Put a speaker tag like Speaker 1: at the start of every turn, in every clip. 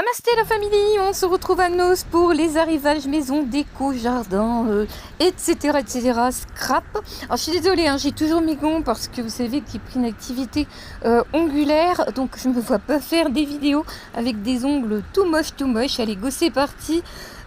Speaker 1: Namasté la famille, on se retrouve à Nos pour les arrivages maison, déco, jardin, etc. Scrap. Alors je suis désolée, hein, j'ai toujours mes gants parce que vous savez que j'ai pris une activité ongulaire, donc je ne me vois pas faire des vidéos avec des ongles tout moches. Allez, go, c'est parti,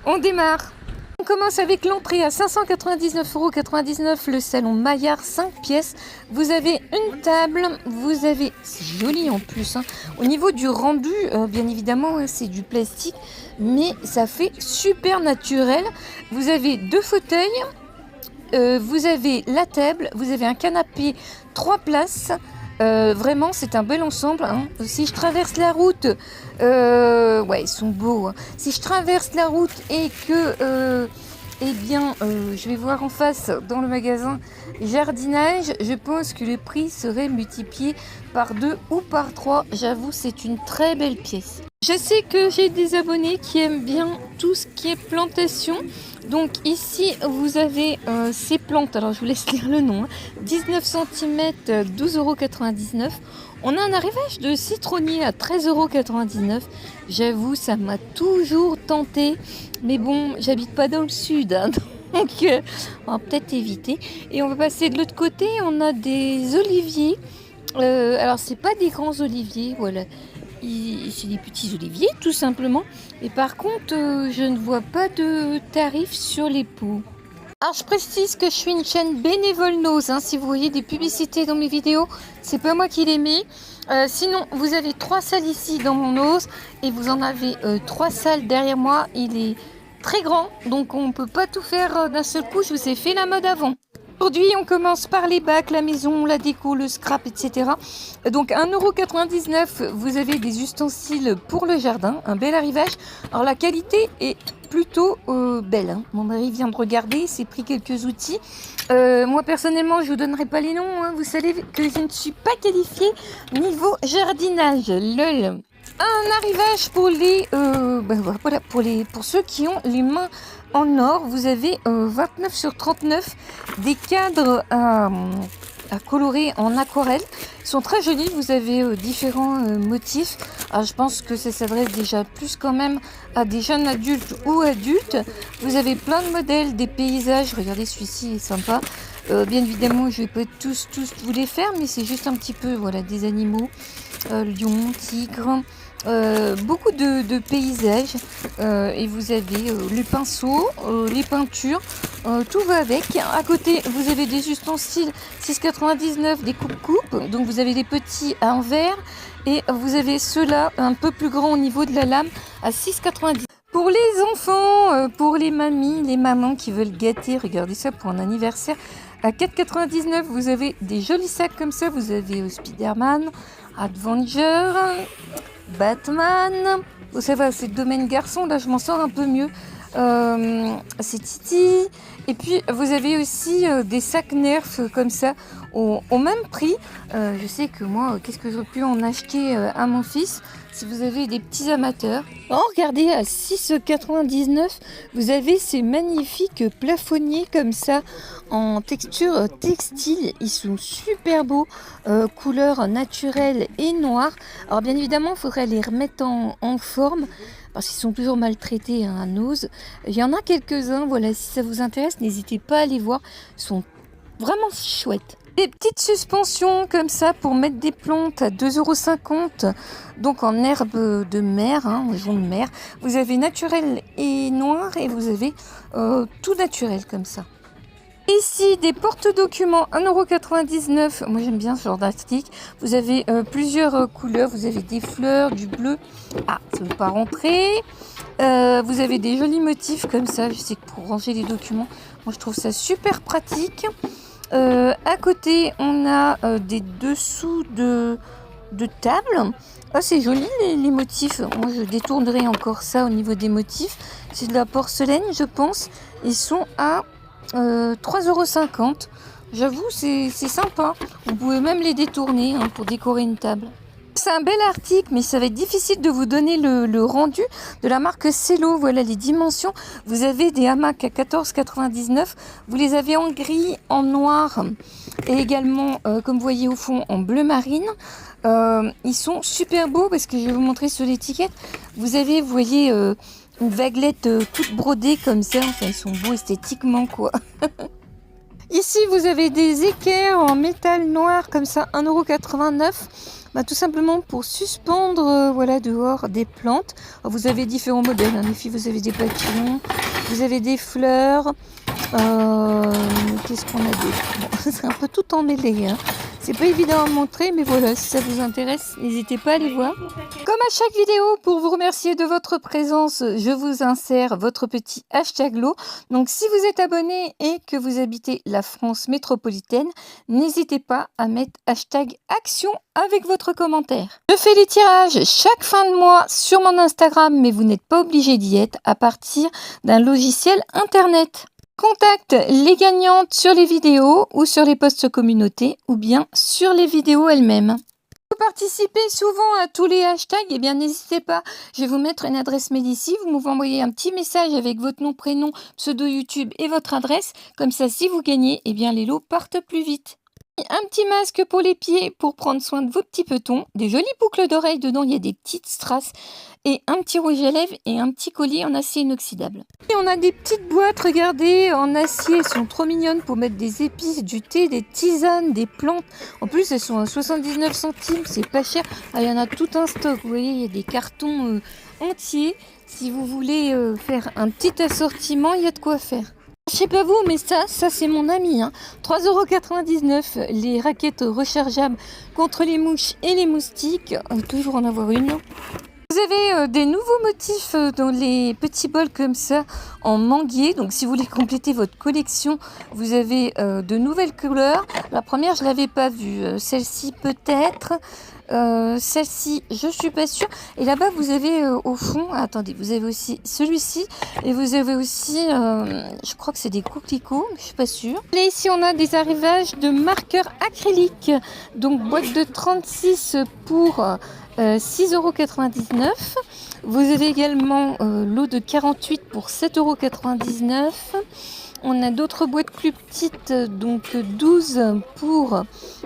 Speaker 1: on démarre. On commence avec l'entrée à 599,99 €, le salon Maillard 5 pièces. Vous avez une table, vous avez, c'est joli en plus, hein. Au niveau du rendu, bien évidemment, c'est du plastique, mais ça fait super naturel. Vous avez deux fauteuils, vous avez la table, vous avez un canapé 3 places. Vraiment, c'est un bel ensemble, hein. Si je traverse la route, ouais, ils sont beaux, hein. Si je traverse la route et que, eh bien, je vais voir en face dans le magasin jardinage, je pense que le prix serait multiplié par 2 ou par 3. J'avoue, c'est une très belle pièce. Je sais que j'ai des abonnés qui aiment bien tout ce qui est plantation. Donc ici, vous avez ces plantes. Alors, je vous laisse lire le nom, hein. 19 cm, 12,99 €. On a un arrivage de citronnier à 13,99 €. J'avoue, ça m'a toujours tenté. Mais bon, j'habite pas dans le sud, hein, donc on va peut-être éviter. Et on va passer de l'autre côté. On a des oliviers. Alors, c'est pas des grands oliviers, voilà. C'est des petits oliviers tout simplement, et par contre je ne vois pas de tarif sur les pots. Alors je précise que je suis une chaîne bénévole Nose, hein. Si vous voyez des publicités dans mes vidéos, c'est pas moi qui les mets. Sinon vous avez 3 salles ici dans mon Nose et vous en avez 3 salles derrière moi. Il est très grand, donc on peut pas tout faire d'un seul coup. Je vous ai fait la mode avant. Aujourd'hui, on commence par les bacs, la maison, la déco, le scrap, etc. Donc 1,99 €, vous avez des ustensiles pour le jardin, un bel arrivage. Alors la qualité est plutôt belle, hein. Mon mari vient de regarder, il s'est pris quelques outils. Moi personnellement, je vous donnerai pas les noms, hein. Vous savez que je ne suis pas qualifiée niveau jardinage. Lol. Un arrivage pour les, voilà, pour ceux qui ont les mains en or. Vous avez 29/39 des cadres à colorer en aquarelle. Ils sont très jolis. Vous avez différents motifs. Alors, je pense que ça s'adresse déjà plus quand même à des jeunes adultes ou adultes. Vous avez plein de modèles, des paysages. Regardez, celui-ci est sympa. Bien évidemment, je vais pas tous vous les faire, mais c'est juste un petit peu, voilà, des animaux, lions, tigres. Beaucoup de paysages, et vous avez les pinceaux, les peintures, tout va avec. À côté, vous avez des ustensiles 6,99 €, des coupes-coupes. Donc vous avez des petits en verre et vous avez ceux-là un peu plus grands au niveau de la lame à 6,90 €. Pour les enfants, pour les mamies, les mamans qui veulent gâter, regardez ça pour un anniversaire. À 4,99 €, vous avez des jolis sacs comme ça. Vous avez Spider-Man, Adventure, Batman. Vous savez, c'est le domaine garçon, là je m'en sors un peu mieux. C'est Titi. Et puis vous avez aussi des sacs Nerf comme ça au même prix. Je sais que moi, qu'est-ce que j'aurais pu en acheter à mon fils si vous avez des petits amateurs. Oh, regardez, à 6,99 €, vous avez ces magnifiques plafonniers comme ça en texture textile. Ils sont super beaux, couleur naturelle et noire. Alors bien évidemment, il faudrait les remettre en forme parce qu'ils sont toujours maltraités, hein, à Nose. Il y en a quelques-uns, voilà, si ça vous intéresse, n'hésitez pas à les voir. Ils sont vraiment chouettes. Des petites suspensions comme ça pour mettre des plantes à 2,50 €, donc en herbe de mer, hein, en jaune de mer. Vous avez naturel et noir et vous avez tout naturel comme ça. Ici, des porte-documents 1,99 €. Moi, j'aime bien ce genre d'article. Vous avez plusieurs couleurs. Vous avez des fleurs, du bleu. Ah, ça ne veut pas rentrer. Vous avez des jolis motifs comme ça. Je sais que pour ranger les documents, moi, je trouve ça super pratique. À côté, on a des dessous de table. Ah, c'est joli les motifs. Moi, je détournerai encore ça au niveau des motifs. C'est de la porcelaine, je pense. Ils sont à 3,50 €. J'avoue, c'est sympa. Vous pouvez même les détourner, hein, pour décorer une table. C'est un bel article, mais ça va être difficile de vous donner le rendu de la marque Cello. Voilà les dimensions. Vous avez des hamacs à 14,99 €. Vous les avez en gris, en noir et également, comme vous voyez au fond, en bleu marine. Ils sont super beaux parce que je vais vous montrer sur l'étiquette. Vous avez, vous voyez, une vaguelette toute brodée comme ça. Enfin, ils sont beaux esthétiquement, quoi. Ici, vous avez des équerres en métal noir comme ça, 1,89 €. Bah, tout simplement pour suspendre voilà, dehors des plantes. Alors, vous avez différents modèles. Hein. Les filles, vous avez des papillons, vous avez des fleurs. Qu'est-ce qu'on a d'autre? Bon, c'est un peu tout emmêlé. Hein. C'est pas évident à montrer, mais voilà, si ça vous intéresse, n'hésitez pas à aller voir. Comme à chaque vidéo, pour vous remercier de votre présence, je vous insère votre petit hashtag lot. Donc si vous êtes abonné et que vous habitez la France métropolitaine, n'hésitez pas à mettre hashtag action avec votre commentaire. Je fais les tirages chaque fin de mois sur mon Instagram, mais vous n'êtes pas obligé d'y être à partir d'un logiciel internet. Contacte les gagnantes sur les vidéos ou sur les posts communautés ou bien sur les vidéos elles-mêmes. Vous participez souvent à tous les hashtags, eh bien n'hésitez pas, je vais vous mettre une adresse mail ici, vous m'envoyez un petit message avec votre nom, prénom, pseudo YouTube et votre adresse, comme ça si vous gagnez, eh bien les lots partent plus vite. Un petit masque pour les pieds pour prendre soin de vos petits petons, des jolies boucles d'oreilles, dedans il y a des petites strass et un petit rouge à lèvres et un petit collier en acier inoxydable. Et on a des petites boîtes, regardez, en acier, elles sont trop mignonnes pour mettre des épices, du thé, des tisanes, des plantes. En plus elles sont à 79 centimes, c'est pas cher. Ah, il y en a tout un stock, vous voyez, il y a des cartons entiers. Si vous voulez faire un petit assortiment, il y a de quoi faire. Je sais pas vous, mais ça c'est mon ami. Hein. 3,99 € les raquettes rechargeables contre les mouches et les moustiques. Toujours en avoir une. Vous avez des nouveaux motifs dans les petits bols comme ça en manguier. Donc si vous voulez compléter votre collection, vous avez de nouvelles couleurs. La première, je l'avais pas vue. Celle-ci peut-être. Celle-ci, je suis pas sûre. Et là-bas, vous avez au fond, attendez, vous avez aussi celui-ci et vous avez aussi, je crois que c'est des coquelicots, mais je suis pas sûre. Et ici, on a des arrivages de marqueurs acryliques. Donc boîte de 36 pour 6,99 €. Vous avez également l'eau de 48 pour 7,99 €. On a d'autres boîtes plus petites, donc 12 pour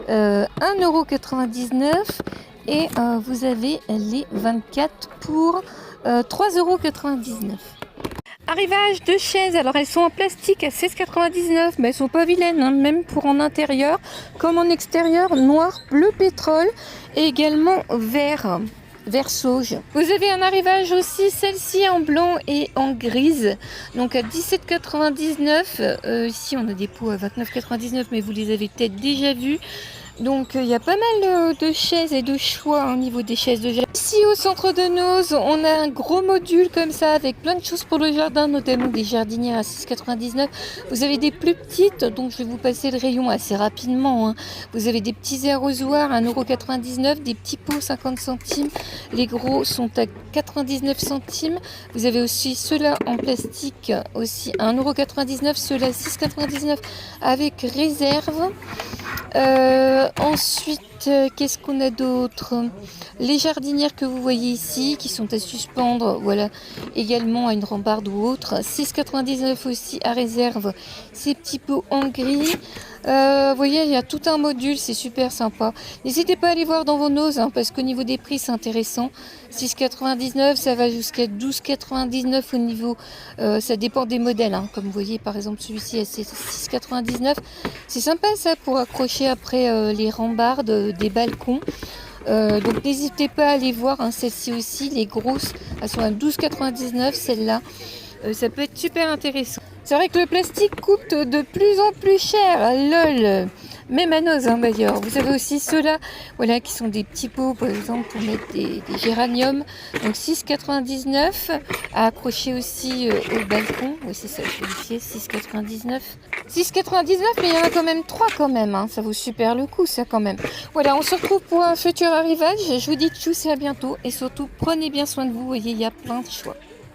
Speaker 1: 1,99 € et vous avez les 24 pour 3,99 €. Arrivage de chaises, alors elles sont en plastique à 16,99 €, mais elles sont pas vilaines, hein, même pour en intérieur comme en extérieur, noir, bleu pétrole et également vert sauge. Vous avez un arrivage aussi, celle-ci en blanc et en grise, donc à 17,99 €. Ici on a des pots à 29,99 €, mais vous les avez peut-être déjà vus. Donc il y a pas mal de chaises et de choix au niveau des chaises de jardin. Ici au centre de Noz, on a un gros module comme ça avec plein de choses pour le jardin, notamment des jardinières à 6,99 €. Vous avez des plus petites, donc je vais vous passer le rayon assez rapidement. Hein. Vous avez des petits arrosoirs à 1,99 €, des petits pots 50 centimes. Les gros sont à 99 centimes. Vous avez aussi ceux-là en plastique aussi à 1,99 €, ceux-là 6,99 € avec réserve. Ensuite, qu'est-ce qu'on a d'autre? Les jardinières que vous voyez ici, qui sont à suspendre, voilà, également à une rambarde ou autre. 6,99 € aussi à réserve, ces petits pots en gris. Vous voyez, il y a tout un module, c'est super sympa. N'hésitez pas à aller voir dans vos noses, hein, parce qu'au niveau des prix, c'est intéressant. 6,99 €, ça va jusqu'à 12,99 € au niveau, ça dépend des modèles. Hein. Comme vous voyez, par exemple, celui-ci, c'est 6,99 €. C'est sympa ça pour accrocher après les rambardes des balcons. Donc n'hésitez pas à aller voir, hein, celle-ci aussi, les grosses, elles sont à 12,99 €, celle-là. Ça peut être super intéressant. C'est vrai que le plastique coûte de plus en plus cher, lol. Même à Noz, hein, d'ailleurs. Vous avez aussi ceux-là, voilà, qui sont des petits pots, par exemple, pour mettre des géraniums. Donc 6,99 € à accrocher aussi au balcon. Oui, c'est ça, je vérifiais, 6,99 €. 6,99 €, mais il y en a quand même 3 quand même. Hein. Ça vaut super le coup, ça quand même. Voilà, on se retrouve pour un futur arrivage. Je vous dis tchuss et à bientôt. Et surtout, prenez bien soin de vous. Vous voyez, il y a plein de choix.